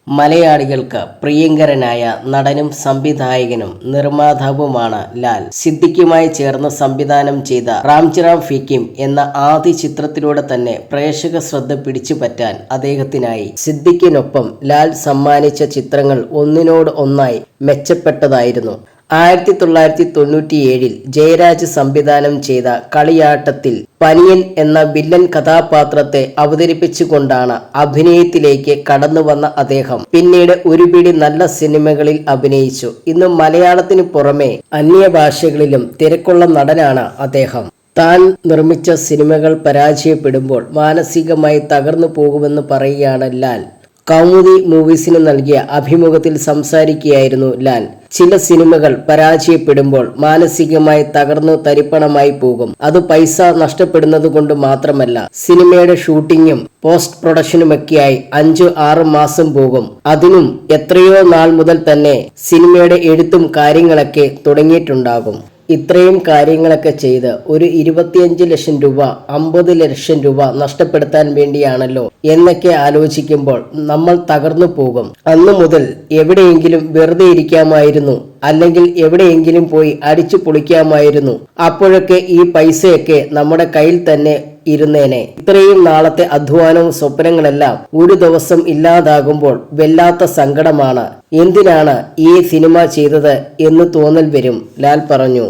മലയാളികൾക്ക് പ്രിയങ്കരനായ നടനും സംവിധായകനും നിർമ്മാതാവുമാണ് ലാൽ. സിദ്ദിഖുമായി ചേർന്ന് സംവിധാനം ചെയ്ത റാംജിറാം ഫിക്കിം എന്ന ആദ്യ ചിത്രത്തിലൂടെ തന്നെ പ്രേക്ഷക ശ്രദ്ധ പിടിച്ചുപറ്റാൻ അദ്ദേഹത്തിനായി. സിദ്ദിഖിനൊപ്പം ലാൽ സമ്മാനിച്ച ചിത്രങ്ങൾ ഒന്നിനോട് ഒന്നായി മെച്ചപ്പെട്ടതായിരുന്നു. 1997 ജയരാജ് സംവിധാനം ചെയ്ത കളിയാട്ടത്തിൽ പനിയൻ എന്ന വില്ലൻ കഥാപാത്രത്തെ അവതരിപ്പിച്ചുകൊണ്ടാണ് അഭിനയത്തിലേക്ക് കടന്നുവന്ന അദ്ദേഹം. പിന്നീട് ഒരുപിടി നല്ല സിനിമകളിൽ അഭിനയിച്ചു. ഇന്ന് മലയാളത്തിന് പുറമെ അന്യഭാഷകളിലും തിരക്കുള്ള നടനാണ് അദ്ദേഹം. താൻ നിർമ്മിച്ച സിനിമകൾ പരാജയപ്പെടുമ്പോൾ മാനസികമായി തകർന്നു പോകുമെന്ന് പറയുകയാണ് ലാൽ. കൗമുദി മൂവീസിന് നൽകിയ അഭിമുഖത്തിൽ സംസാരിക്കുകയായിരുന്നു ലാൽ. ചില സിനിമകൾ പരാജയപ്പെടുമ്പോൾ മാനസികമായി തകർന്നു തരിപ്പണമായി പോകും. അത് പൈസ നഷ്ടപ്പെടുന്നത് കൊണ്ട് മാത്രമല്ല, സിനിമയുടെ ഷൂട്ടിങ്ങും പോസ്റ്റ് പ്രൊഡക്ഷനുമൊക്കെയായി 5-6 മാസം പോകും. അതിനും എത്രയോ നാൾ മുതൽ തന്നെ സിനിമയുടെ എഴുത്തും കാര്യങ്ങളൊക്കെ തുടങ്ങിയിട്ടുണ്ടാകും. ഇത്രയും കാര്യങ്ങളൊക്കെ ചെയ്ത് ഒരു 25 ലക്ഷം രൂപ 50 ലക്ഷം രൂപ നഷ്ടപ്പെടുത്താൻ വേണ്ടിയാണല്ലോ എന്നൊക്കെ ആലോചിക്കുമ്പോൾ നമ്മൾ തകർന്നു പോകും. അന്നു മുതൽ എവിടെയെങ്കിലും വെറുതെ ഇരിക്കാമായിരുന്നു, അല്ലെങ്കിൽ എവിടെയെങ്കിലും പോയി അടിച്ചു പൊളിക്കാമായിരുന്നു. അപ്പോഴൊക്കെ ഈ പൈസയൊക്കെ നമ്മുടെ കയ്യിൽ തന്നെ ഇരുന്നേനെ. ഇത്രയും നാളത്തെ അധ്വാനവും സ്വപ്നങ്ങളെല്ലാം ഒരു ദിവസം ഇല്ലാതാകുമ്പോൾ വല്ലാത്ത സങ്കടമാണ്. എന്തിനാണ് ഈ സിനിമ ചെയ്തത് എന്ന് തോന്നൽ വരും, ലാൽ പറഞ്ഞു.